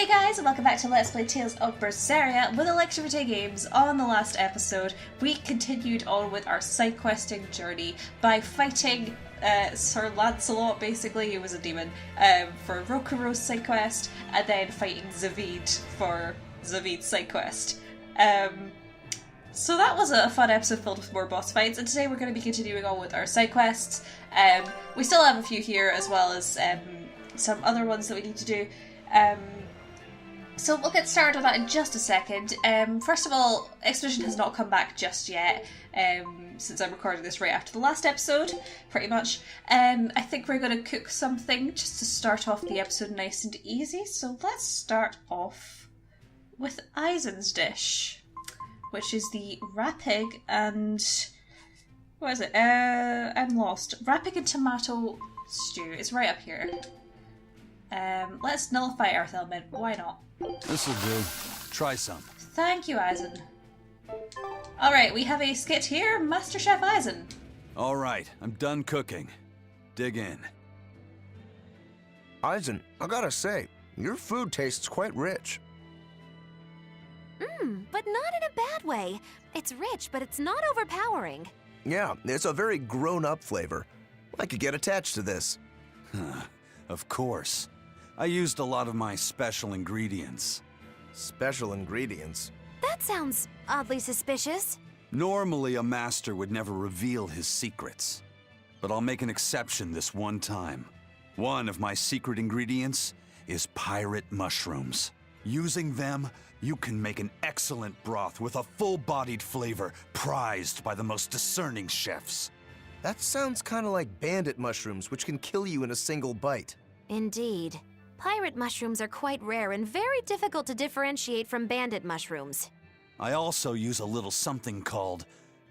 Hey guys, and welcome back to Let's Play Tales of Berseria with Alexa for Games. On the last episode, we continued on with our side questing journey by fighting Sir Lancelot, basically, he was a demon, for Rokuro's side quest, and then fighting Zavid for Zavid's side quest. So that was a fun episode filled with more boss fights, and today we're going to be continuing on with our side quests. We still have a few here, as well as some other ones that we need to do. So we'll get started on that in just a second. First of all, Expedition has not come back just yet, since I'm recording this right after the last episode, pretty much. I think we're going to cook something just to start off the episode nice and easy, so let's start off with Eisen's dish, which is the rapig and... what is it? I'm lost. Rapig and tomato stew. It's right up here. Let's nullify Earth Element. Why not? This'll do. Try some. Thank you, Eisen. Alright, we have a skit here. Master Chef Eisen. Alright, I'm done cooking. Dig in. Eisen, I gotta say, your food tastes quite rich. But not in a bad way. It's rich, but it's not overpowering. Yeah, it's a very grown-up flavor. I could get attached to this. Of course. I used a lot of my special ingredients. Special ingredients? That sounds oddly suspicious. Normally, a master would never reveal his secrets. But I'll make an exception this one time. One of my secret ingredients is pirate mushrooms. Using them, you can make an excellent broth with a full-bodied flavor prized by the most discerning chefs. That sounds kind of like bandit mushrooms, which can kill you in a single bite. Indeed. Pirate mushrooms are quite rare and very difficult to differentiate from bandit mushrooms. I also use a little something called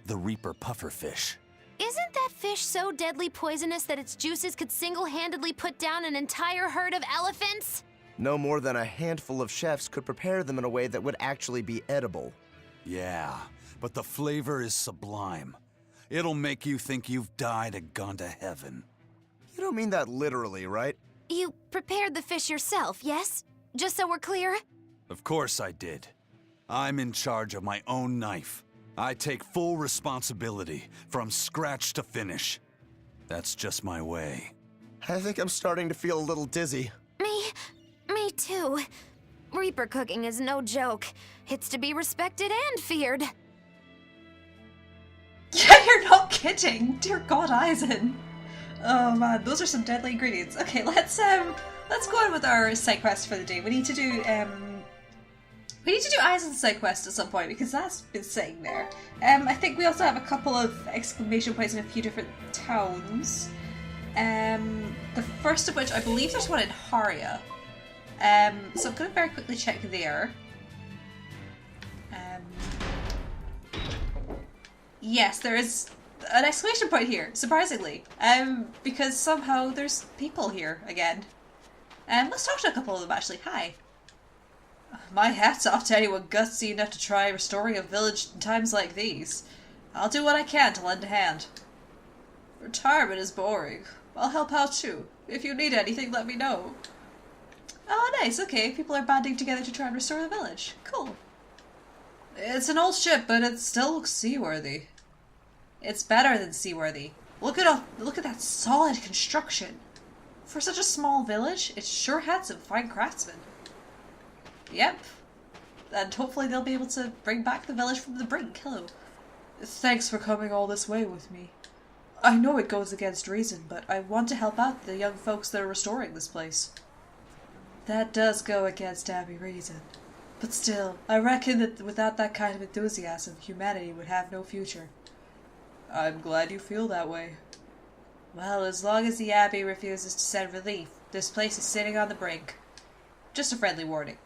the Reaper pufferfish. Isn't that fish so deadly poisonous that its juices could single-handedly put down an entire herd of elephants? No more than a handful of chefs could prepare them in a way that would actually be edible. Yeah, but the flavor is sublime. It'll make you think you've died and gone to heaven. You don't mean that literally, right? You prepared the fish yourself, yes? Just so we're clear? Of course I did. I'm in charge of my own knife. I take full responsibility from scratch to finish. That's just my way. I think I'm starting to feel a little dizzy. Me too. Reaper cooking is no joke. It's to be respected and feared. Yeah, you're not kidding! Dear God, Eisen! Oh man, those are some deadly ingredients. Okay, let's go on with our side quest for the day. We need to do Eisen's side quest at some point because that's been sitting there. I think we also have a couple of exclamation points in a few different towns. The first of which, I believe there's one in Haria. So I'm going to very quickly check there. Yes, there is an exclamation point here, surprisingly. Because somehow there's people here again. Let's talk to a couple of them actually. Hi. My hat's off to anyone gutsy enough to try restoring a village in times like these. I'll do what I can to lend a hand. Retirement is boring. I'll help out too. If you need anything, let me know. Oh, nice, okay. People are banding together to try and restore the village. Cool. It's an old ship, but it still looks seaworthy. It's better than seaworthy. Look at that solid construction. For such a small village, it sure had some fine craftsmen. Yep. And hopefully they'll be able to bring back the village from the brink. Hello. Thanks for coming all this way with me. I know it goes against reason, but I want to help out the young folks that are restoring this place. That does go against every reason. But still, I reckon that without that kind of enthusiasm, humanity would have no future. I'm glad you feel that way. Well, as long as the Abbey refuses to send relief, this place is sitting on the brink. Just a friendly warning.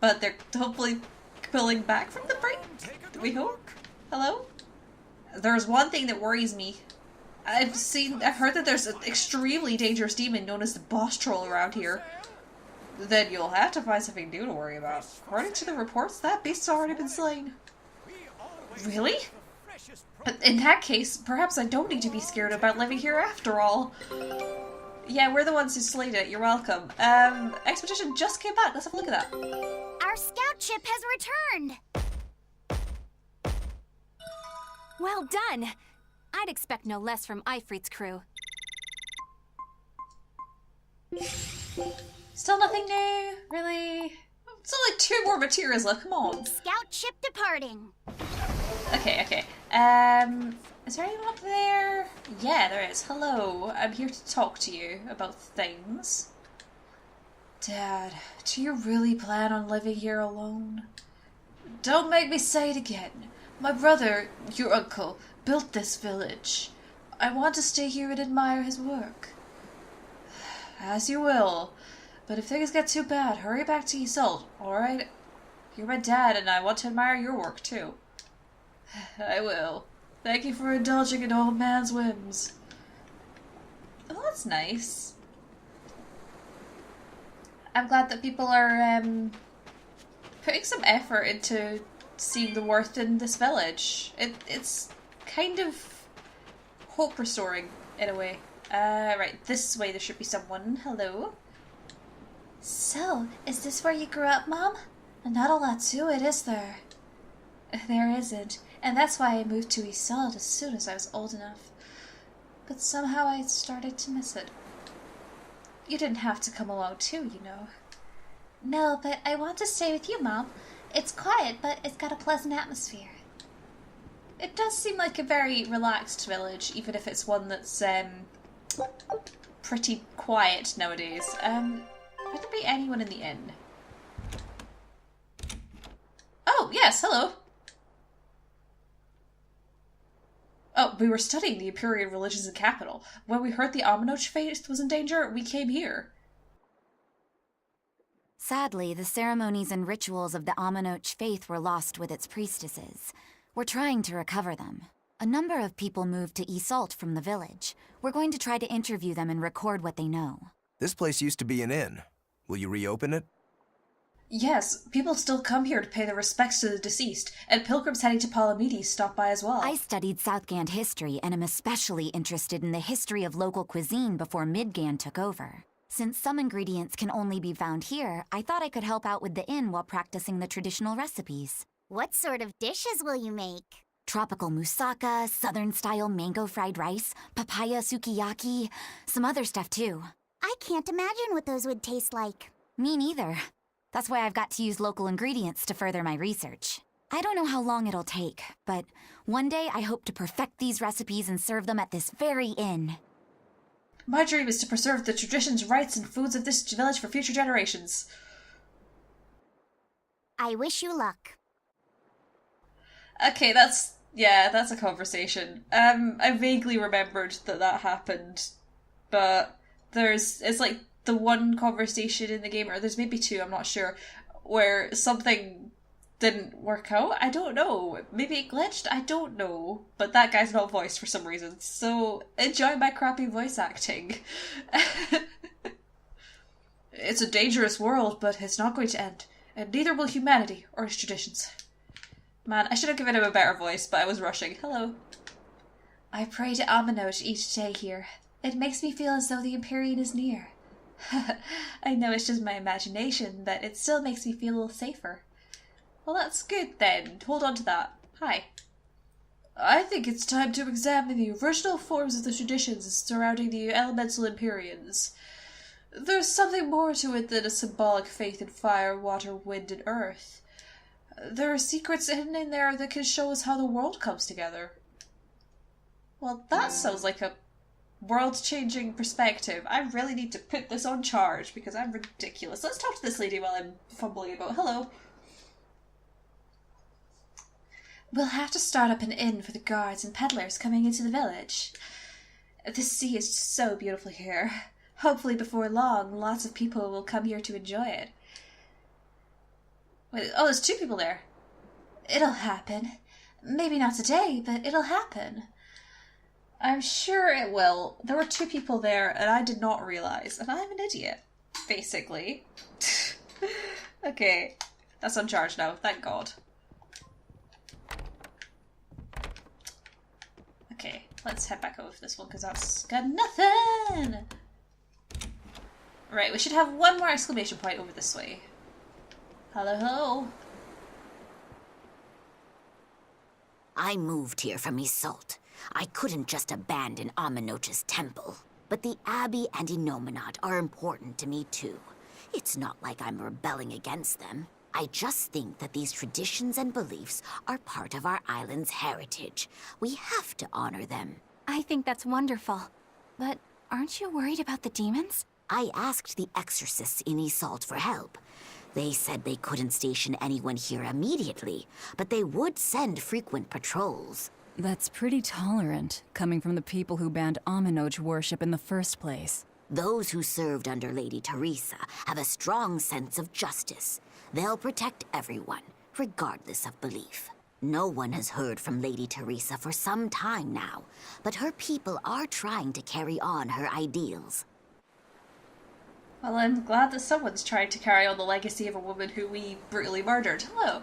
But they're hopefully pulling back from the brink? Do we hope? Hello? There's one thing that worries me. I've heard that there's an extremely dangerous demon known as the boss troll around here. Then you'll have to find something new to worry about. According to the reports, that beast's already been slain. Really? In that case, perhaps I don't need to be scared about living here after all. Yeah, we're the ones who slayed it. You're welcome. Expedition just came back. Let's have a look at that. Our scout ship has returned. Well done! I'd expect no less from Ifrit's crew. Still nothing new? Really? It's only 2 more materials left. Come on. Scout ship departing. Okay. Is there anyone up there? Yeah, there is. Hello. I'm here to talk to you about things. Dad, do you really plan on living here alone? Don't make me say it again. My brother, your uncle, built this village. I want to stay here and admire his work. As you will. But if things get too bad, hurry back to Isolde, alright? You're my dad and I want to admire your work too. I will. Thank you for indulging an old man's whims. Oh, that's nice. I'm glad that people are putting some effort into seeing the worth in this village. It's kind of hope restoring in a way. Right, this way there should be someone. Hello. So, is this where you grew up, Mom? Not a lot to it, is there? There isn't, and that's why I moved to Isolde as soon as I was old enough. But somehow I started to miss it. You didn't have to come along too, you know. No, but I want to stay with you, Mom. It's quiet, but it's got a pleasant atmosphere. It does seem like a very relaxed village, even if it's one that's pretty quiet nowadays. Would there be anyone in the inn? Oh, yes, hello. Oh, we were studying the Imperial religions in the capital. When we heard the Aminoch faith was in danger, we came here. Sadly, the ceremonies and rituals of the Aminoch faith were lost with its priestesses. We're trying to recover them. A number of people moved to Isolde from the village. We're going to try to interview them and record what they know. This place used to be an inn. Will you reopen it? Yes, people still come here to pay their respects to the deceased, and pilgrims heading to Palamedes stop by as well. I studied Southgand history and am especially interested in the history of local cuisine before Midgand took over. Since some ingredients can only be found here, I thought I could help out with the inn while practicing the traditional recipes. What sort of dishes will you make? Tropical moussaka, southern-style mango fried rice, papaya sukiyaki, some other stuff too. I can't imagine what those would taste like. Me neither. That's why I've got to use local ingredients to further my research. I don't know how long it'll take, but one day I hope to perfect these recipes and serve them at this very inn. My dream is to preserve the traditions, rites, and foods of this village for future generations. I wish you luck. Okay, that's a conversation. I vaguely remembered that happened, but it's like the one conversation in the game, or there's maybe 2, I'm not sure, where something didn't work out. I don't know. Maybe it glitched? I don't know. But that guy's not voiced for some reason, so enjoy my crappy voice acting. It's a dangerous world, but it's not going to end, and neither will humanity or its traditions. Man, I should have given him a better voice, but I was rushing. Hello. I pray to Aminoch each day here. It makes me feel as though the Empyrean is near. I know it's just my imagination, but it still makes me feel a little safer. Well, that's good then. Hold on to that. Hi. I think it's time to examine the original forms of the traditions surrounding the elemental Empyreans. There's something more to it than a symbolic faith in fire, water, wind, and earth. There are secrets hidden in there that can show us how the world comes together. Well, that sounds like a world-changing perspective. I really need to put this on charge because I'm ridiculous. Let's talk to this lady while I'm fumbling about. Hello. We'll have to start up an inn for the guards and peddlers coming into the village. The sea is so beautiful here. Hopefully before long, lots of people will come here to enjoy it. Wait, oh, there's 2 people there. It'll happen. Maybe not today, but it'll happen. I'm sure it will. There were 2 people there, and I did not realize. And I'm an idiot, basically. Okay, that's on charge now, thank God. Okay, let's head back over this one, because that's got nothing! Right, we should have one more exclamation point over this way. Hello, hello. I moved here from Isolt. I couldn't just abandon Amenoch's temple. But the Abbey and Inominat are important to me too. It's not like I'm rebelling against them. I just think that these traditions and beliefs are part of our island's heritage. We have to honor them. I think that's wonderful. But aren't you worried about the demons? I asked the exorcists in Isolt for help. They said they couldn't station anyone here immediately, but they would send frequent patrols. That's pretty tolerant, coming from the people who banned Amenoch worship in the first place. Those who served under Lady Teresa have a strong sense of justice. They'll protect everyone, regardless of belief. No one has heard from Lady Teresa for some time now, but her people are trying to carry on her ideals. Well, I'm glad that someone's trying to carry on the legacy of a woman who we brutally murdered. Hello.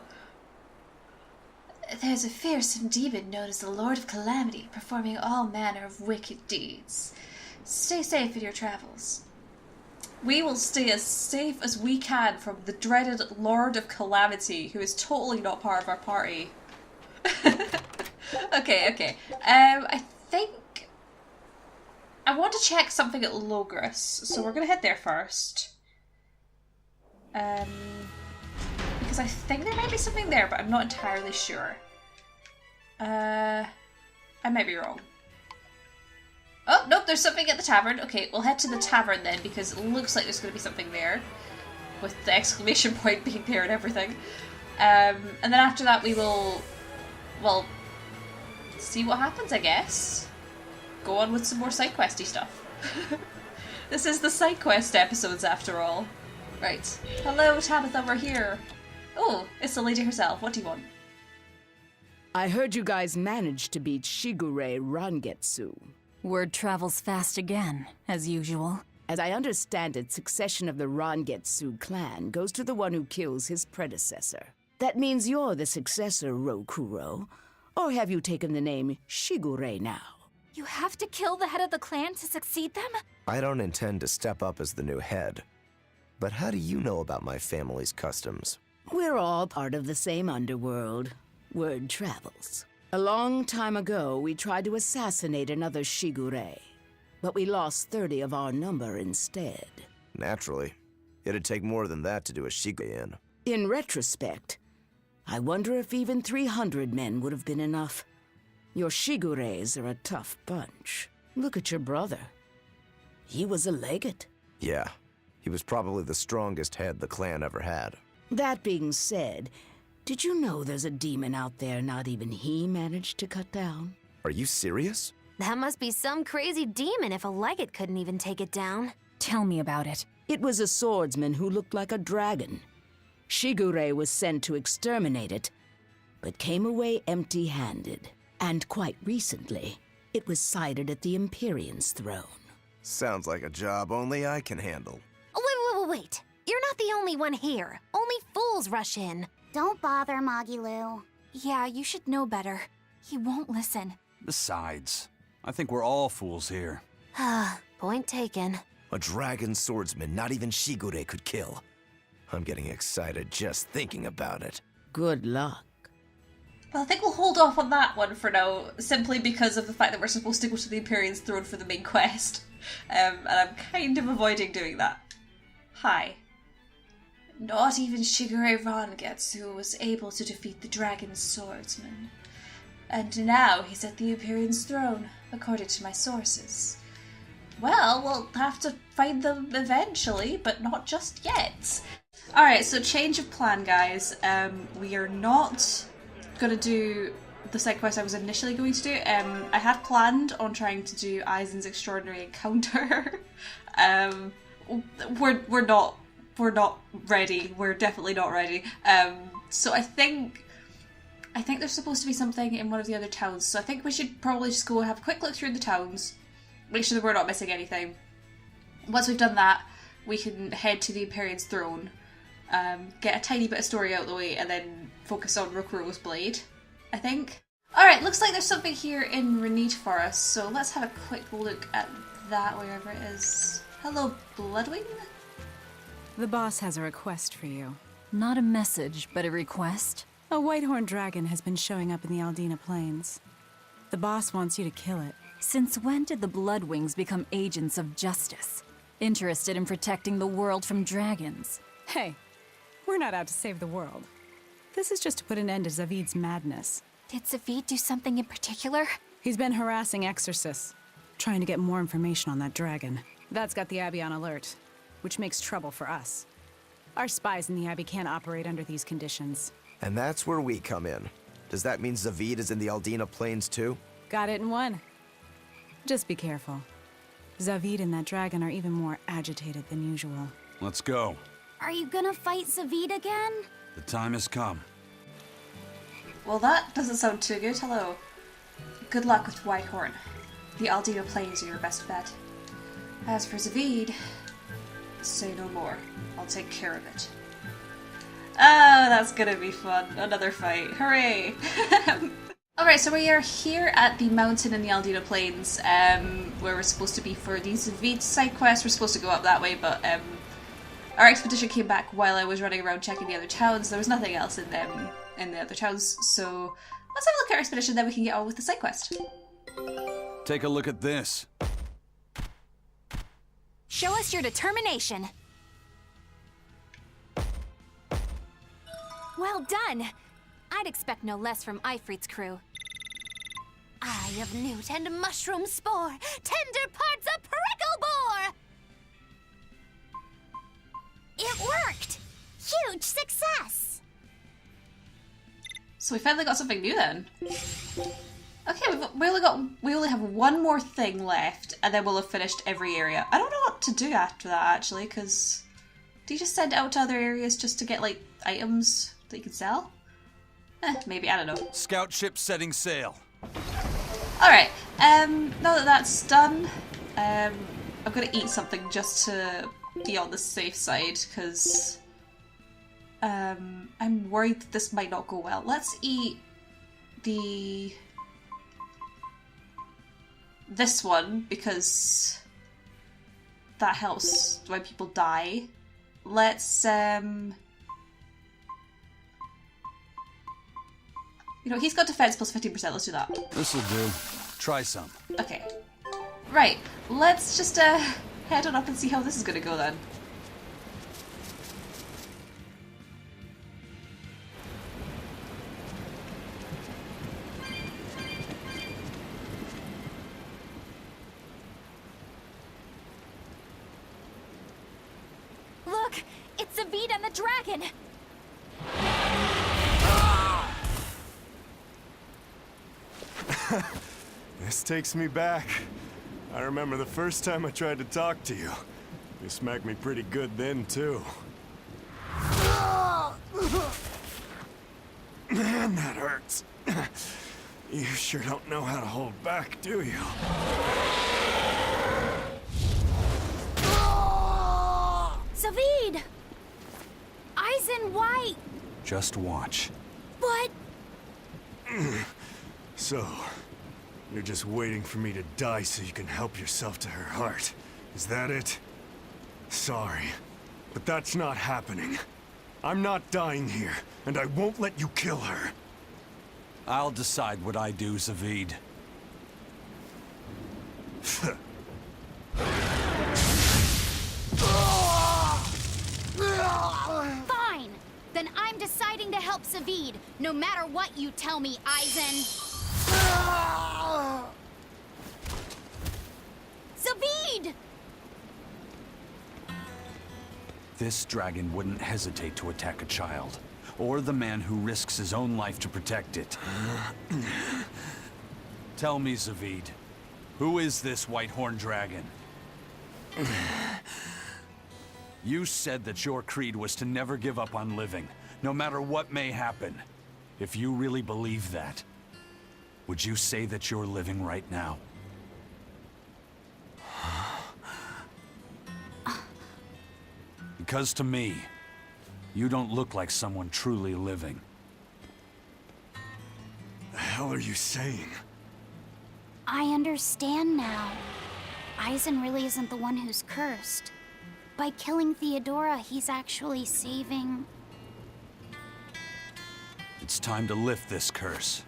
There's a fearsome demon known as the Lord of Calamity, performing all manner of wicked deeds. Stay safe in your travels. We will stay as safe as we can from the dreaded Lord of Calamity, who is totally not part of our party. Okay. I think I want to check something at Logris, so we're gonna head there first. Because I think there might be something there, but I'm not entirely sure. I might be wrong. Oh, nope, there's something at the tavern. Okay, we'll head to the tavern then, because it looks like there's going to be something there. With the exclamation point being there and everything. And then after that we will, well, see what happens, I guess. Go on with some more side questy stuff. This is the side quest episodes after all. Right. Hello, Tabitha, we're here. Oh, it's the lady herself. What do you want? I heard you guys managed to beat Shigure Rangetsu. Word travels fast again, as usual. As I understand it, succession of the Rangetsu clan goes to the one who kills his predecessor. That means you're the successor, Rokuro. Or have you taken the name Shigure now? You have to kill the head of the clan to succeed them? I don't intend to step up as the new head. But how do you know about my family's customs? We're all part of the same underworld. Word travels. A long time ago, we tried to assassinate another Shigure, but we lost 30 of our number instead. Naturally. It'd take more than that to do a Shigure in. In retrospect, I wonder if even 300 men would have been enough. Your Shigures are a tough bunch. Look at your brother. He was a legate. Yeah, he was probably the strongest head the clan ever had. That being said, did you know there's a demon out there not even he managed to cut down? Are you serious? That must be some crazy demon if a legate couldn't even take it down. Tell me about it. It was a swordsman who looked like a dragon. Shigure was sent to exterminate it, but came away empty-handed. And quite recently, it was sighted at the Empyrean's throne. Sounds like a job only I can handle. Wait. You're not the only one here. Only fools rush in. Don't bother, Magilu. Yeah, you should know better. He won't listen. Besides, I think we're all fools here. Point taken. A dragon swordsman not even Shigure could kill. I'm getting excited just thinking about it. Good luck. Well, I think we'll hold off on that one for now, simply because of the fact that we're supposed to go to the Empyrean's throne for the main quest. And I'm kind of avoiding doing that. Hi. Not even Shigure Rangetsu was able to defeat the dragon swordsman. And now he's at the Empyrean's throne, according to my sources. Well, we'll have to find them eventually, but not just yet. Alright, so change of plan, guys. We are not going to do the side quest I was initially going to do. I had planned on trying to do Aizen's Extraordinary Encounter. We're not ready. We're definitely not ready. So I think there's supposed to be something in one of the other towns. So I think we should probably just go have a quick look through the towns, make sure that we're not missing anything. Once we've done that, we can head to the Empyrean's throne, get a tiny bit of story out of the way, and then focus on Rokuro's blade, I think. Alright, looks like there's something here in Renate for us, so let's have a quick look at that, wherever it is. Hello, Bloodwing? The boss has a request for you. Not a message, but a request? A white-horned dragon has been showing up in the Aldina Plains. The boss wants you to kill it. Since when did the Bloodwings become agents of justice? Interested in protecting the world from dragons? Hey, we're not out to save the world. This is just to put an end to Zavid's madness. Did Zavid do something in particular? He's been harassing exorcists, trying to get more information on that dragon. That's got the Abbey on alert, which makes trouble for us. Our spies in the Abbey can't operate under these conditions. And that's where we come in. Does that mean Zavid is in the Aldina Plains too? Got it in one. Just be careful. Zavid and that dragon are even more agitated than usual. Let's go. Are you gonna fight Zavid again? The time has come. Well, that doesn't sound too good. Hello. Good luck with Whitehorn. The Aldina Plains are your best bet. As for Zavid, say no more. I'll take care of it. Oh, that's gonna be fun. Another fight. Hooray! Alright, so we are here at the mountain in the Aldina Plains, where we're supposed to be for the Zavid side quest. We're supposed to go up that way, but our expedition came back while I was running around checking the other towns. There was nothing else in the other towns, so let's have a look at our expedition, then we can get on with the side quest. Take a look at this. Show us your determination. Well done. I'd expect no less from Ifrit's crew. Eye of newt and mushroom spore, tender parts of prickle bore! It worked! Huge success! So we finally got something new then. Okay, we only have one more thing left, and then we'll have finished every area. I don't know what to do after that actually, because do you just send it out to other areas just to get like items that you can sell? Maybe, I don't know. Scout ship setting sail. Alright, now that that's done, I'm gonna eat something just to be on the safe side, because I'm worried that this might not go well. Let's eat this one, because that helps when people die. Let's, you know, he's got defense plus 15%, let's do that. This'll do. Try some. Okay. Right, let's just head on up and see how this is gonna go then. Look! It's Zavid and the dragon! This takes me back. I remember the first time I tried to talk to you. You smacked me pretty good then, too. Man, that hurts. You sure don't know how to hold back, do you? Zavid! Eyes in white! Just watch. What? So, you're just waiting for me to die so you can help yourself to her heart. Is that it? Sorry, but that's not happening. I'm not dying here, and I won't let you kill her. I'll decide what I do, Zavid. Fine! Then I'm deciding to help Zavid, no matter what you tell me, Eisen. Zavid! This dragon wouldn't hesitate to attack a child, or the man who risks his own life to protect it. Tell me, Zavid, who is this white-horned dragon? You said that your creed was to never give up on living, no matter what may happen. If you really believe that, would you say that you're living right now? Because to me, you don't look like someone truly living. The hell are you saying? I understand now. Eisen really isn't the one who's cursed. by killing Theodora, he's actually saving... It's time to lift this curse.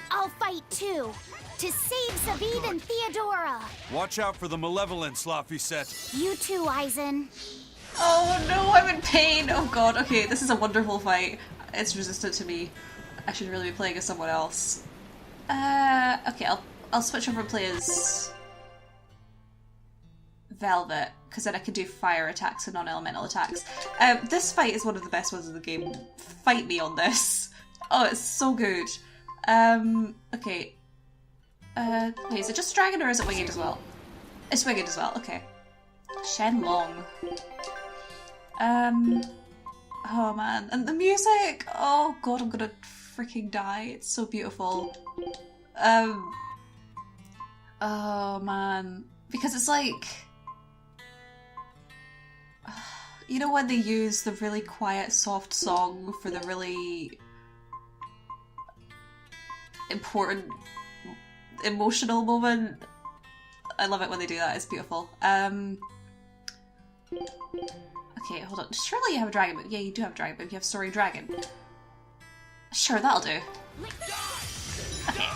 I'll fight too, to save Zavid and Theodora. Watch out for the malevolence, Laphicet. You too, Aizen. Oh no, I'm in pain! Oh god, okay, this is a wonderful fight. It's resistant to me. I should really be playing as someone else. Okay, I'll switch over and play as Velvet, because then I can do fire attacks and non-elemental attacks. This fight is one of the best ones in the game. Fight me on this. Oh, it's so good. Okay. Wait, is it just dragon or is it winged as well? It's winged as well, okay. Shenlong. Oh man, and the music! Oh god, I'm gonna freaking die. It's so beautiful. Oh man. Because it's like... You know when they use the really quiet, soft song for the really important, emotional moment? I love it when they do that, it's beautiful. Okay, hold on. Surely you have a dragon move. Yeah, you do have a dragon move. You have Story Dragon. Sure, that'll do. Okay.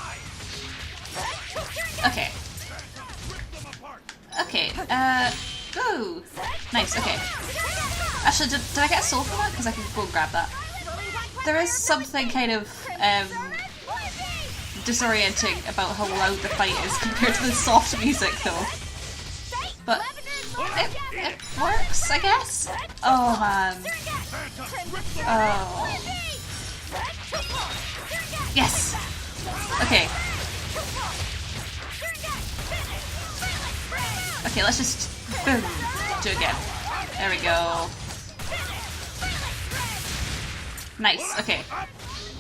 Okay. Okay, ooh! Nice, okay. Actually, did I get a soul from that? Because I can go and grab that. There is something kind of, disorienting about how loud the fight is compared to the soft music, though. But it works, I guess? Oh, man. Oh. Yes! Okay. Okay, let's just boom, do it again. There we go. Nice, okay.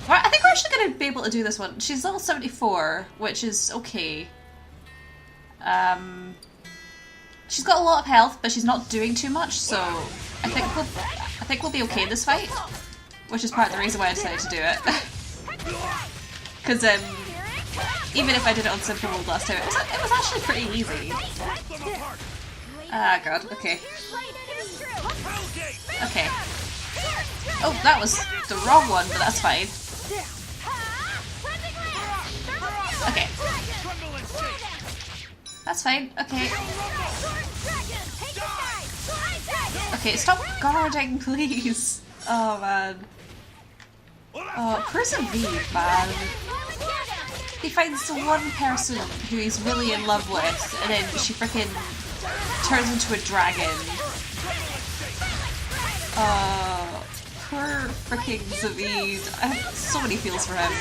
Well, I think we're actually going to be able to do this one. She's level 74, which is okay. She's got a lot of health, but she's not doing too much, so I think we'll be okay in this fight, which is part of the reason why I decided to do it. Because even if I did it on simple mode last time, it was actually pretty easy. Ah, god, okay. Okay. Oh, that was the wrong one, but that's fine. Okay. That's fine, okay. Okay, stop guarding, please. Oh, man. Oh, Berseria, man. He finds the one person who he's really in love with, and then she frickin' turns into a dragon. Poor fricking Zavid. I have so many feels for him.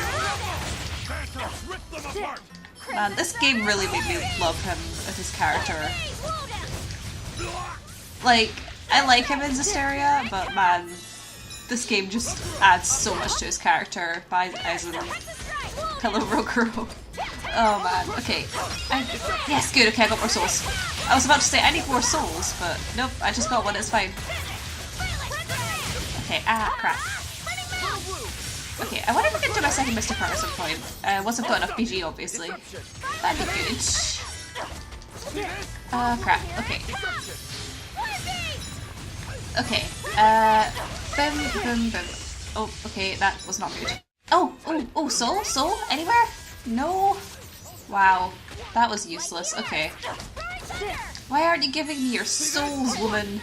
Man, this game really made me love him as his character. Like, I like him in Berseria, but man, this game just adds so much to his character by Aizen. Hello, Rokuro. Oh man, okay. Yes, good, okay, I got more souls. I was about to say I need more souls, but nope, I just got one, it's fine. Okay, crap. Okay, I wonder if I can do my second Mystic Heart at some point. Once I've got enough BG, obviously. That'd be good. Crap, okay. Okay, boom, boom, boom. Oh, okay, that was not good. Oh, soul? Anywhere? No? Wow, that was useless. Okay. Why aren't you giving me your souls, woman?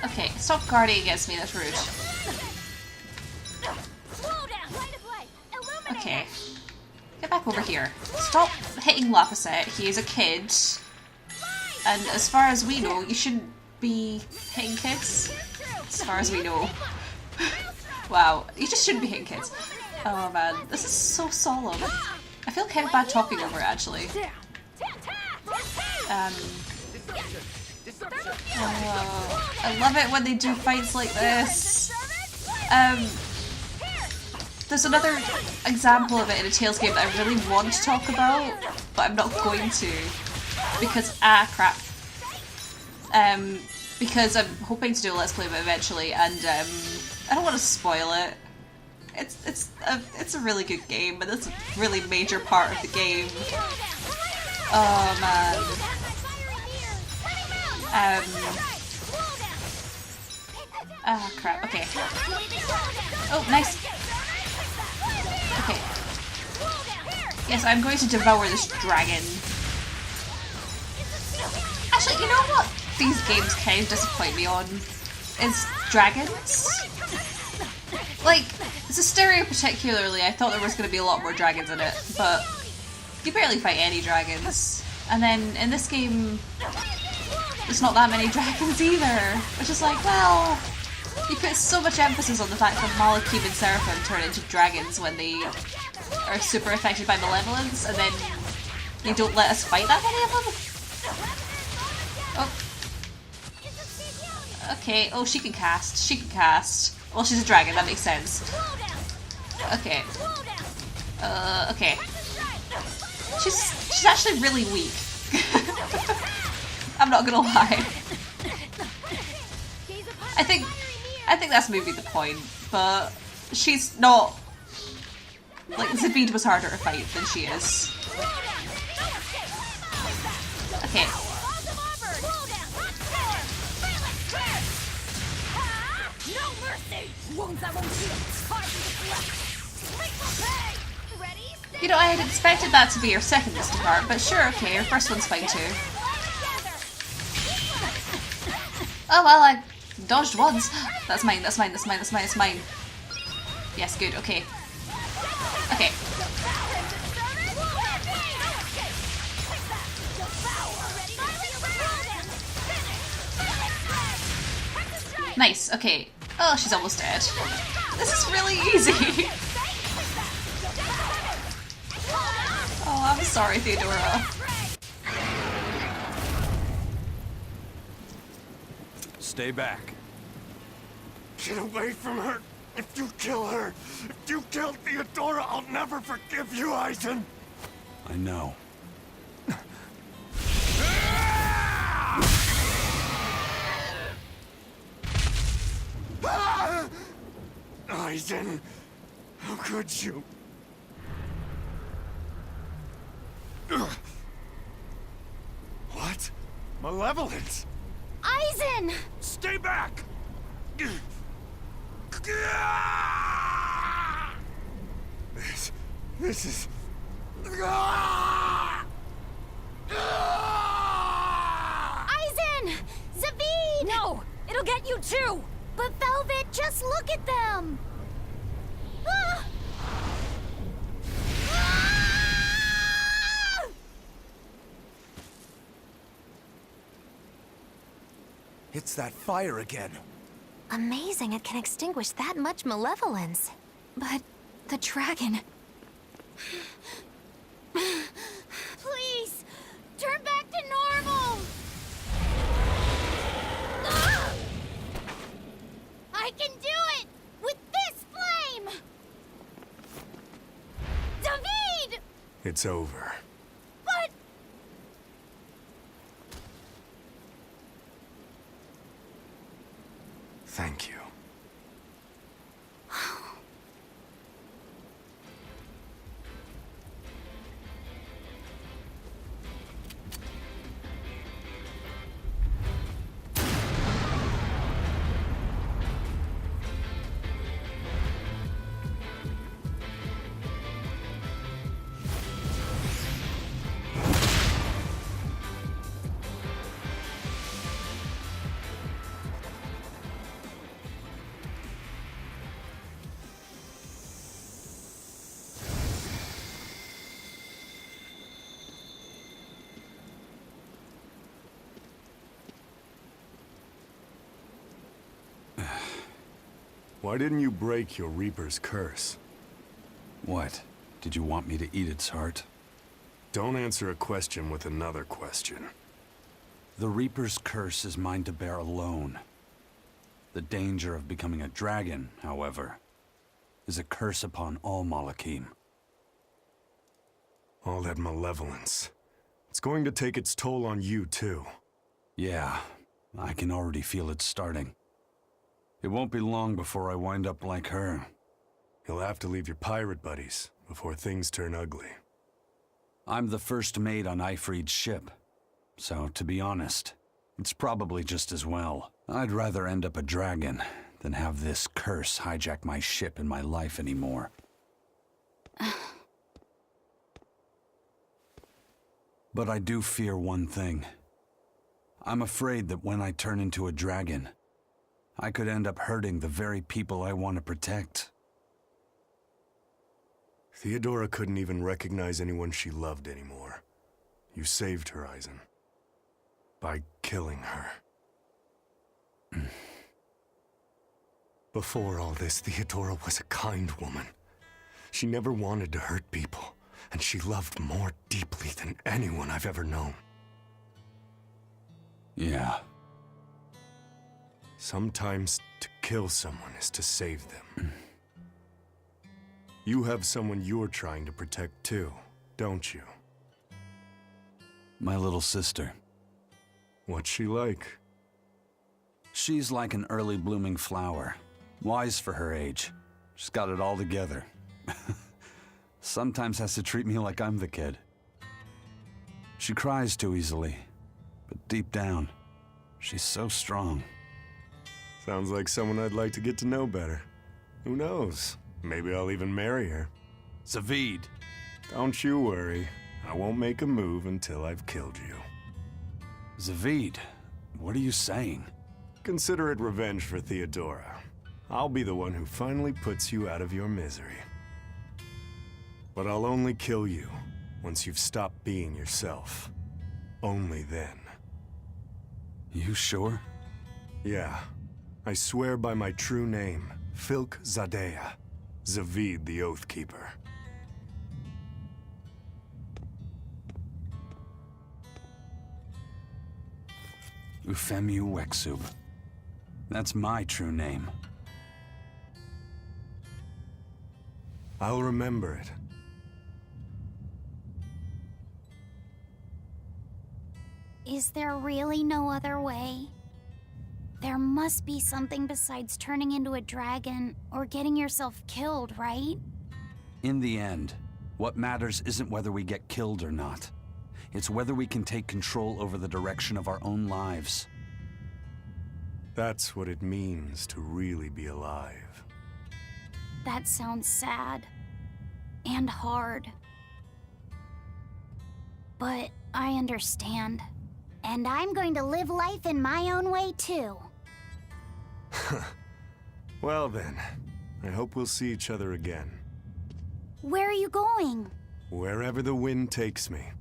Okay, stop guarding against me, that's rude. Okay. Get back over here. Stop hitting Laphicet, he is a kid. And as far as we know, you shouldn't be hitting kids. As far as we know. Wow, you just shouldn't be hitting kids. Oh man, this is so solemn. I feel kind of bad talking over it, actually. I love it when they do fights like this. There's another example of it in a Tales game that I really want to talk about, but I'm not going to. Because, crap. Because I'm hoping to do a Let's Play of it eventually, and I don't want to spoil it. It's a really good game, but it's a really major part of the game. Oh man. Ah, crap. Okay. Oh, nice. Okay. Yes, I'm going to devour this dragon. Actually, you know what these games kind of disappoint me on? Is dragons. Like, Berseria particularly, I thought there was going to be a lot more dragons in it, but you barely fight any dragons. And then in this game, there's not that many dragons either, which is like, well, you put so much emphasis on the fact that WALKEN and Seraphim turn into dragons when they are super affected by malevolence, and then you don't let us fight that many of them? Oh. Okay, oh, she can cast. She can cast. Well, she's a dragon, that makes sense. Okay. Okay. She's actually really weak. I'm not gonna lie. I think that's maybe the point, but she's not... Like, Zavid was harder to fight than she is. Okay. You know, I had expected that to be her second listed part, but sure, okay, her first one's fine too. Oh well, I dodged once. That's mine, that's mine, that's mine, that's mine, that's mine. Yes, good, okay. Okay. Nice, okay. Oh, she's almost dead. This is really easy. Oh, I'm sorry, Theodora. Stay back. Get away from her! If you kill her, if you kill Theodora, I'll never forgive you, Aizen! I know. Aizen, how could you? What? Malevolence? Aizen! Stay back! This is... Aizen! Zavid! No! It'll get you too! But Velvet, just look at them! Ah! Ah! It's that fire again. Amazing it can extinguish that much malevolence. But the dragon... Please! Turn back to normal! Ah! I can do it! With this flame! David! It's over. But... Thank you. Why didn't you break your Reaper's curse? What? Did you want me to eat its heart? Don't answer a question with another question. The Reaper's curse is mine to bear alone. The danger of becoming a dragon, however, is a curse upon all WALKEN. All that malevolence. It's going to take its toll on you, too. Yeah, I can already feel it starting. It won't be long before I wind up like her. You'll have to leave your pirate buddies before things turn ugly. I'm the first mate on Ifrid's ship. So, to be honest, it's probably just as well. I'd rather end up a dragon than have this curse hijack my ship and my life anymore. But I do fear one thing. I'm afraid that when I turn into a dragon, I could end up hurting the very people I want to protect. Theodora couldn't even recognize anyone she loved anymore. You saved her, Eisen. By killing her. Before all this, Theodora was a kind woman. She never wanted to hurt people, and she loved more deeply than anyone I've ever known. Yeah. Sometimes to kill someone is to save them. You have someone you're trying to protect too, don't you? My little sister. What's she like? She's like an early blooming flower. Wise for her age. She's got it all together. Sometimes has to treat me like I'm the kid. She cries too easily, but deep down, she's so strong. Sounds like someone I'd like to get to know better. Who knows? Maybe I'll even marry her. Zaveid. Don't you worry. I won't make a move until I've killed you. Zaveid, what are you saying? Consider it revenge for Theodora. I'll be the one who finally puts you out of your misery. But I'll only kill you once you've stopped being yourself. Only then. You sure? Yeah. I swear by my true name, Filk Zadea, Zaveid the Oathkeeper. Ufemu Wexub. That's my true name. I'll remember it. Is there really no other way? There must be something besides turning into a dragon or getting yourself killed, right? In the end, what matters isn't whether we get killed or not. It's whether we can take control over the direction of our own lives. That's what it means to really be alive. That sounds sad. And hard. But I understand. And I'm going to live life in my own way, too. Well then, I hope we'll see each other again. Where are you going? Wherever the wind takes me.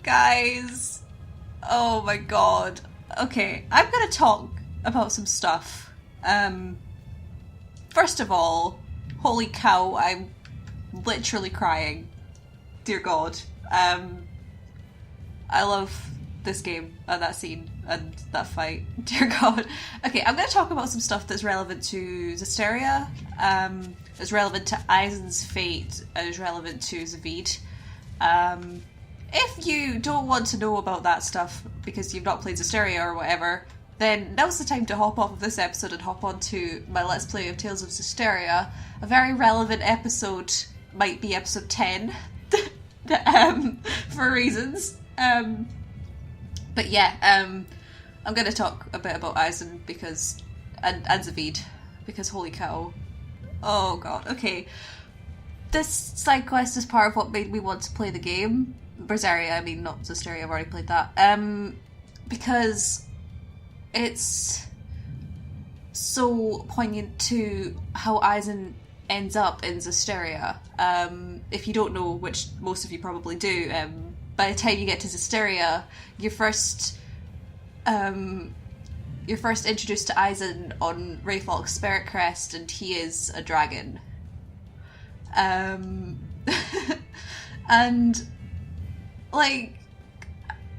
Guys. Oh my god. Okay, I'm gonna talk about some stuff. First of all, holy cow, I'm literally crying. Dear God. I love this game and that scene and that fight. Dear God. Okay, I'm gonna talk about some stuff that's relevant to Zesteria, is relevant to Eisen's fate, and is relevant to Zaveid. If you don't want to know about that stuff because you've not played Zesteria or whatever, then now's the time to hop off of this episode and hop on to my Let's Play of Tales of Zesteria. A very relevant episode might be episode 10, for reasons. But yeah, I'm going to talk a bit about Eisen because, and Zaveid, because holy cow. Oh god, okay. This side quest is part of what made me want to play the game. Berseria, I mean, not Zesteria, I've already played that. Because it's so poignant to how Eisen ends up in Zesteria. If you don't know, which most of you probably do, by the time you get to Zesteria, you're first introduced to Eisen on Rayfalk's Spirit Crest, and he is a dragon. And like,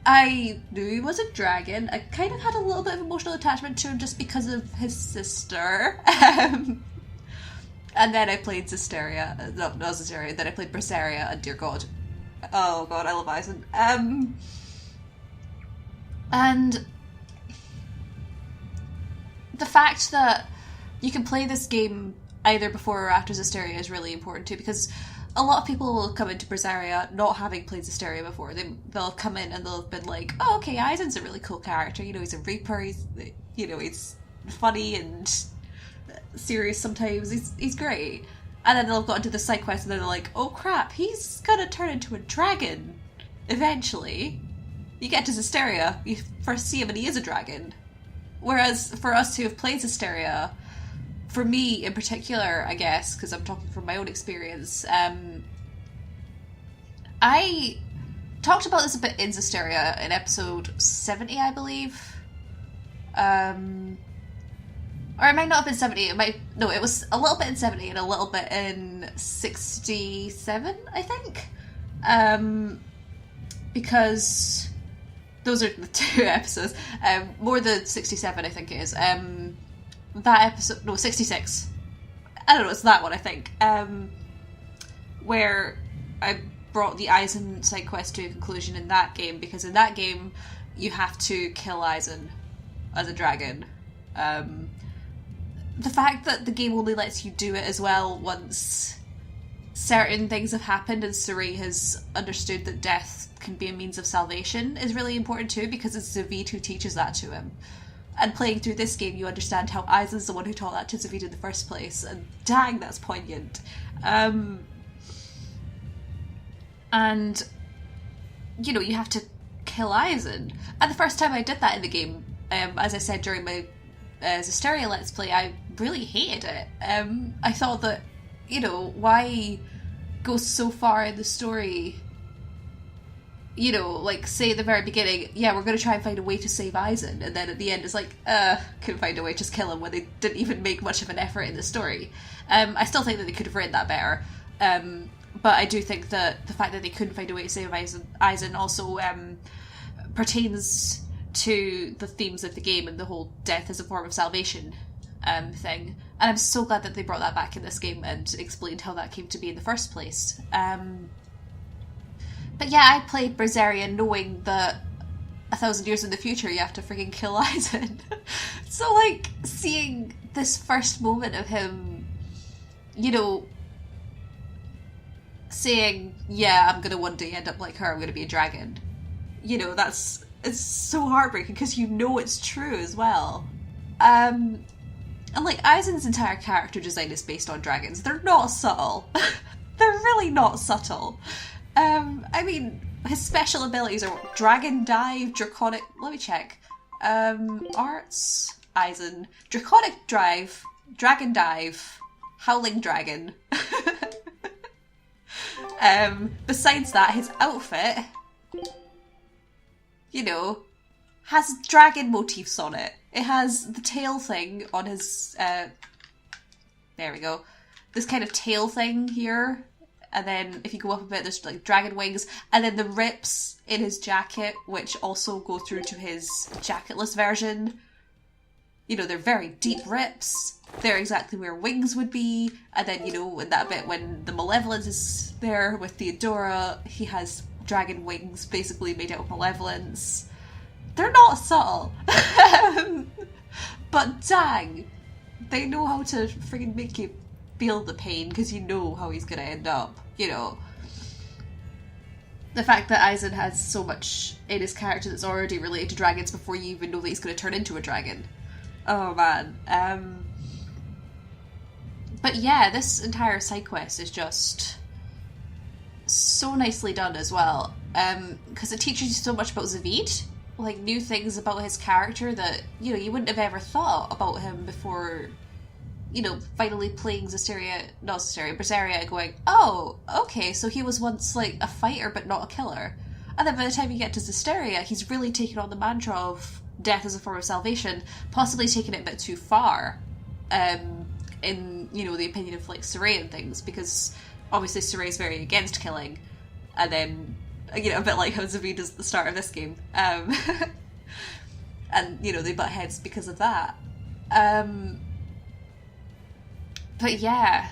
I knew he was a dragon. I kind of had a little bit of emotional attachment to him just because of his sister. And then I played Zestiria. No, not Zestiria. Then I played Berseria, and dear God. Oh God, I love Eisen. And the fact that you can play this game either before or after Zestiria is really important too, because a lot of people will come into Berseria not having played Zestiria before. They'll come in and they'll have been like, oh, okay, Eisen's a really cool character. You know, he's a Reaper. He's funny and serious sometimes. He's great. And then they'll go into the side quest and then they're like, oh crap, he's gonna turn into a dragon eventually. You get to Zestiria, you first see him and he is a dragon. Whereas for us who have played Zestiria, for me in particular, I guess, because I'm talking from my own experience, I talked about this a bit in Zestiria in episode 70, I believe. Or it might not have been 70, no, it was a little bit in 70 and a little bit in 67, I think. Because those are the two episodes. More than 67, I think it is. That episode, no, 66. I don't know, it's that one, I think. Where I brought the Eisen side quest to a conclusion in that game, because in that game, you have to kill Eisen as a dragon. The fact that the game only lets you do it as well once certain things have happened and Saray has understood that death can be a means of salvation is really important too, because it's Zavid who teaches that to him. And playing through this game, you understand how Eisen's the one who taught that to Zavid in the first place, and dang, that's poignant. And, you know, you have to kill Eisen. And the first time I did that in the game, as I said during my Zestiria Let's Play, I really hated it. I thought that, you know, why go so far in the story? You know, like, say at the very beginning, yeah, we're going to try and find a way to save Eisen, and then at the end it's like, couldn't find a way, just kill him, when they didn't even make much of an effort in the story. I still think that they could have written that better, but I do think that the fact that they couldn't find a way to save Eisen also pertains to the themes of the game and the whole death as a form of salvation thing. And I'm so glad that they brought that back in this game and explained how that came to be in the first place. But yeah, I played Berseria knowing that 1,000 years in the future you have to freaking kill Eisen. So, like, seeing this first moment of him, you know, saying, yeah, I'm gonna one day end up like her, I'm gonna be a dragon. You know, it's so heartbreaking because you know it's true as well. And, like, Eisen's entire character design is based on dragons. They're not subtle. They're really not subtle. I mean, his special abilities are Dragon Dive, Draconic... Let me check. Arts... Eisen. Draconic Drive, Dragon Dive, Howling Dragon. Besides that, his outfit, you know, has dragon motifs on it. It has the tail thing on his... there we go. This kind of tail thing here. And then if you go up a bit, there's like dragon wings. And then the rips in his jacket, which also go through to his jacketless version. You know, they're very deep rips. They're exactly where wings would be. And then, you know, in that bit when the Malevolence is there with Theodora, he has dragon wings basically made out of malevolence. They're not subtle. But dang, they know how to friggin' make you feel the pain because you know how he's gonna end up, you know. The fact that Eisen has so much in his character that's already related to dragons before you even know that he's gonna turn into a dragon. Oh man. But yeah, this entire side quest is just so nicely done as well. Because it teaches you so much about Zavid. Like, new things about his character that, you know, you wouldn't have ever thought about him before, you know, finally playing Berseria and going, oh, okay, so he was once, like, a fighter but not a killer. And then by the time you get to Zestiria, he's really taken on the mantra of death as a form of salvation, possibly taken it a bit too far, in, you know, the opinion of, like, Saray and things, because obviously Saray's very against killing, and then You know, a bit like how Zavid is at the start of this game. And, you know, they butt heads because of that. But yeah,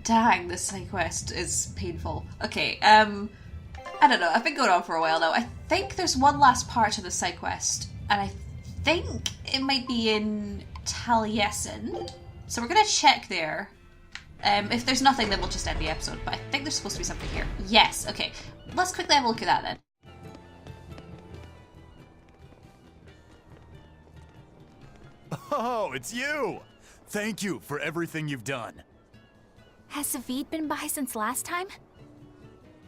dang, this side quest is painful. Okay, I don't know, I've been going on for a while now. I think there's one last part to the side quest, and I think it might be in Taliesin. So we're gonna check there. If there's nothing, then we'll just end the episode, but I think there's supposed to be something here. Yes, okay. Let's quickly have a look at that then. Oh, it's you! Thank you for everything you've done. Has Zavid been by since last time?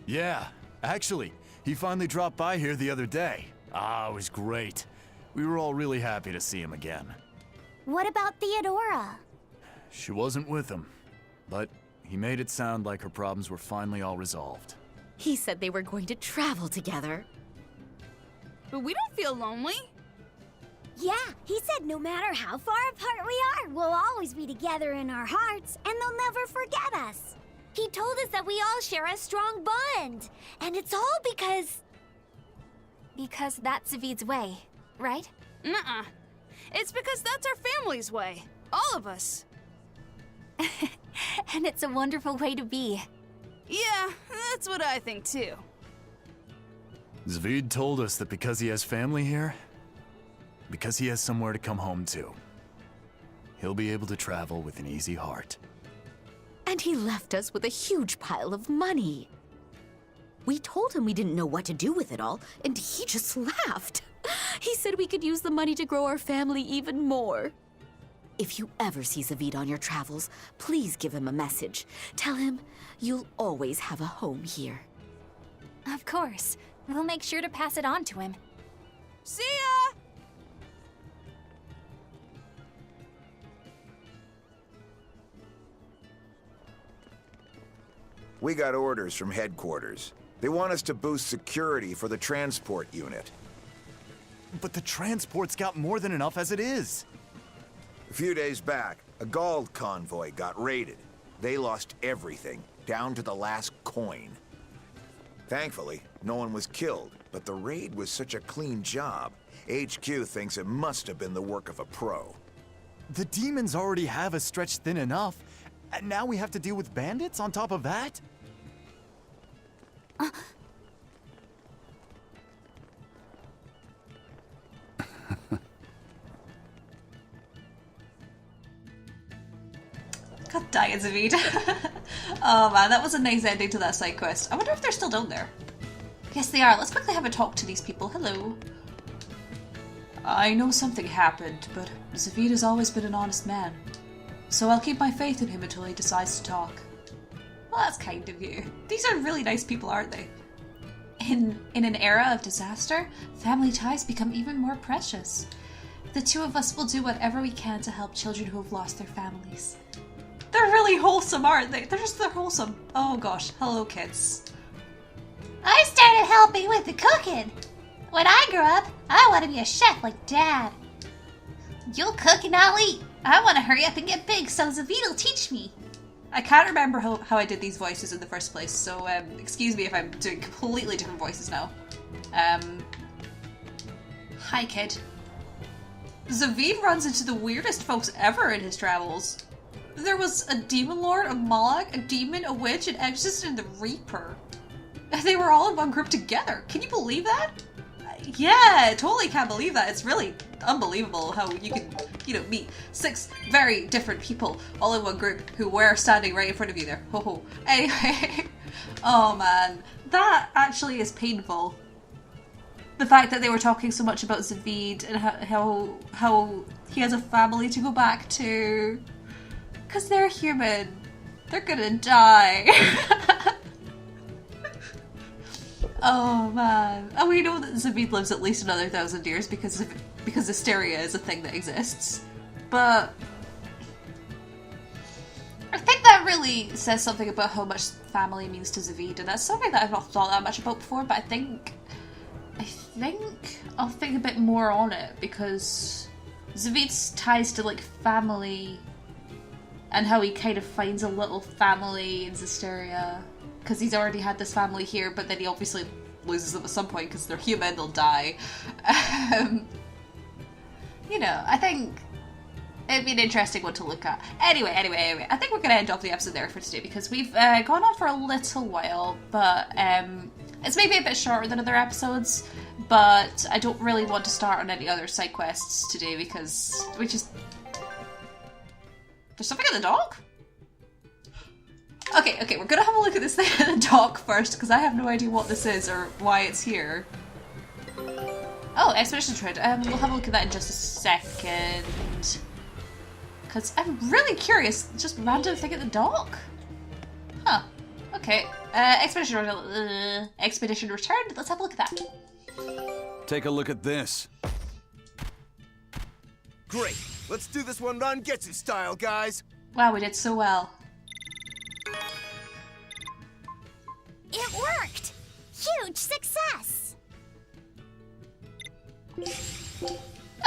Yeah, actually, he finally dropped by here the other day. Ah, it was great. We were all really happy to see him again. What about Theodora? She wasn't with him, but he made it sound like her problems were finally all resolved. He said they were going to travel together. But we don't feel lonely. Yeah, he said no matter how far apart we are, we'll always be together in our hearts, and they'll never forget us. He told us that we all share a strong bond, and it's all because... Because that's Zavid's way, right? Nuh-uh. It's because that's our family's way. All of us. And it's a wonderful way to be. Yeah, that's what I think too. Zavid told us that because he has family here, because he has somewhere to come home to, he'll be able to travel with an easy heart. And he left us with a huge pile of money. We told him we didn't know what to do with it all, and he just laughed. He said we could use the money to grow our family even more. If you ever see Zavid on your travels, please give him a message. Tell him you'll always have a home here. Of course. We'll make sure to pass it on to him. See ya! We got orders from headquarters. They want us to boost security for the transport unit. But the transport's got more than enough as it is. A few days back, a Gald convoy got raided. They lost everything, down to the last coin. Thankfully, no one was killed, but the raid was such a clean job. HQ thinks it must have been the work of a pro. The demons already have us stretched thin enough, and now we have to deal with bandits on top of that? God dang it, Zavid. Oh man, that was a nice ending to that side quest. I wonder if they're still down there. Yes, they are. Let's quickly have a talk to these people. Hello. I know something happened, but Zavid has always been an honest man. So I'll keep my faith in him until he decides to talk. Well, that's kind of you. These are really nice people, aren't they? In an era of disaster, family ties become even more precious. The two of us will do whatever we can to help children who have lost their families. They're really wholesome, aren't they? They're wholesome. Oh gosh, hello kids. I started helping with the cooking. When I grow up, I want to be a chef like Dad. You'll cook and I'll eat. I want to hurry up and get big so Zavid will teach me. I can't remember how I did these voices in the first place, so excuse me if I'm doing completely different voices now. Hi kid. Zavid runs into the weirdest folks ever in his travels. There was a demon lord, a Moloch, a demon, a witch, an exorcist, and the Reaper. They were all in one group together. Can you believe that? Yeah, totally can't believe that. It's really unbelievable how you can, you know, meet 6 very different people all in one group who were standing right in front of you there. Ho ho. Anyway, oh man, that actually is painful. The fact that they were talking so much about Zavid and how he has a family to go back to. Because they're human. They're gonna die. Oh man. And we know that Zavid lives at least another 1,000 years because hysteria is a thing that exists. But I think that really says something about how much family means to Zavid, and that's something that I've not thought that much about before, but I think I'll think a bit more on it, because Zavid's ties to like family and how he kind of finds a little family in Hysteria because he's already had this family here, but then he obviously loses them at some point because they're human, they'll die. You know, I think it'd be an interesting one to look at. Anyway, I think we're going to end off the episode there for today because we've gone on for a little while, but it's maybe a bit shorter than other episodes, but I don't really want to start on any other side quests today because we just... There's something in the dock? Okay, we're gonna have a look at this thing in the dock first because I have no idea what this is or why it's here. Oh, expedition trade. We'll have a look at that in just a second. Because I'm really curious. Just random thing at the dock? Huh. Okay. Expedition returned. Let's have a look at that. Take a look at this. Great. Let's do this one Rangetsu style, guys. Wow, we did so well. It worked! Huge success!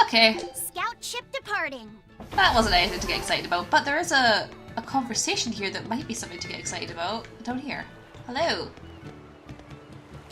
Okay. Scout ship departing. That wasn't anything to get excited about, but there is a conversation here that might be something to get excited about. Down here. Hello.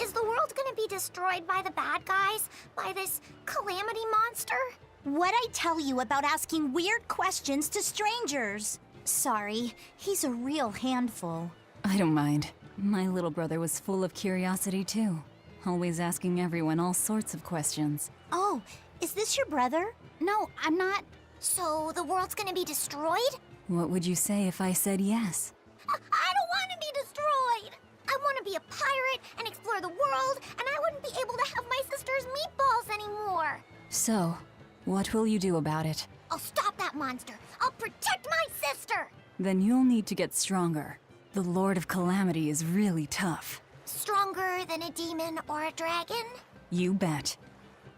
Is the world gonna be destroyed by the bad guys? By this calamity monster? What'd I tell you about asking weird questions to strangers? Sorry, he's a real handful. I don't mind. My little brother was full of curiosity too. Always asking everyone all sorts of questions. Oh, is this your brother? No, I'm not. So the world's gonna be destroyed? What would you say if I said yes? I don't want to be destroyed! I want to be a pirate and explore the world, and I wouldn't be able to have my sister's meatballs anymore! So, what will you do about it? I'll stop that monster! I'll protect my sister! Then you'll need to get stronger. The Lord of Calamity is really tough. Stronger than a demon or a dragon? You bet.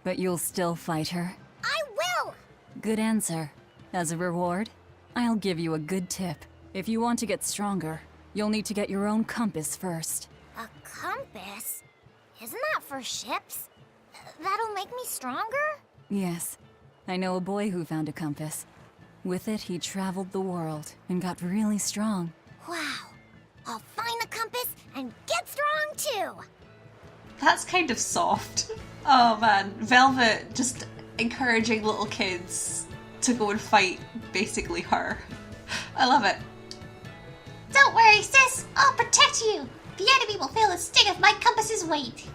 But you'll still fight her? I will! Good answer. As a reward, I'll give you a good tip. If you want to get stronger, you'll need to get your own compass first. A compass? Isn't that for ships? That'll make me stronger? Yes. I know a boy who found a compass. With it, he traveled the world and got really strong. Wow. I'll find the compass and get strong too! That's kind of soft. Oh man, Velvet just encouraging little kids to go and fight basically her. I love it. Don't worry, sis. I'll protect you. The enemy will feel the sting of my compass's weight.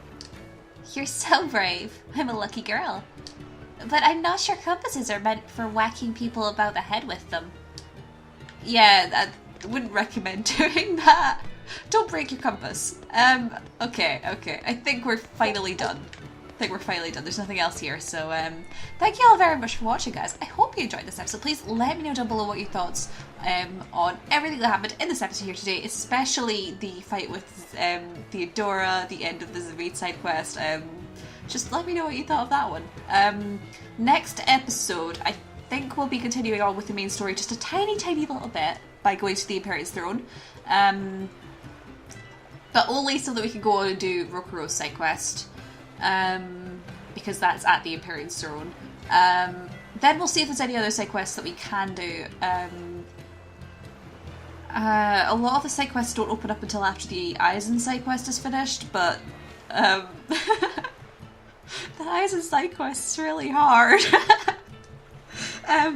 You're so brave. I'm a lucky girl. But I'm not sure compasses are meant for whacking people about the head with them. Yeah, I wouldn't recommend doing that. Don't break your compass. Okay. I think we're finally done. There's nothing else here. So, thank you all very much for watching, guys. I hope you enjoyed this episode. Please let me know down below what your thoughts on everything that happened in this episode here today, especially the fight with Theodora, the end of the Zavid side quest. Just let me know what you thought of that one. Next episode, I think we'll be continuing on with the main story just a tiny little bit by going to the Imperium's throne. But only so that we can go on and do Rokuro's side quest. Because that's at the Imperium's throne. Then we'll see if there's any other side quests that we can do. A lot of the side quests don't open up until after the Eisen side quest is finished, but the Eisen side quest is really hard.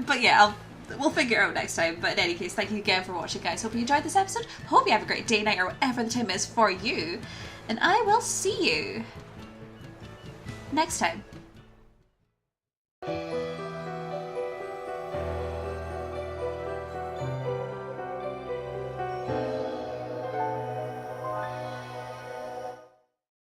But yeah, we'll figure it out next time. But in any case, thank you again for watching, guys. Hope you enjoyed this episode. Hope you have a great day, night, or whatever the time is for you. And I will see you next time.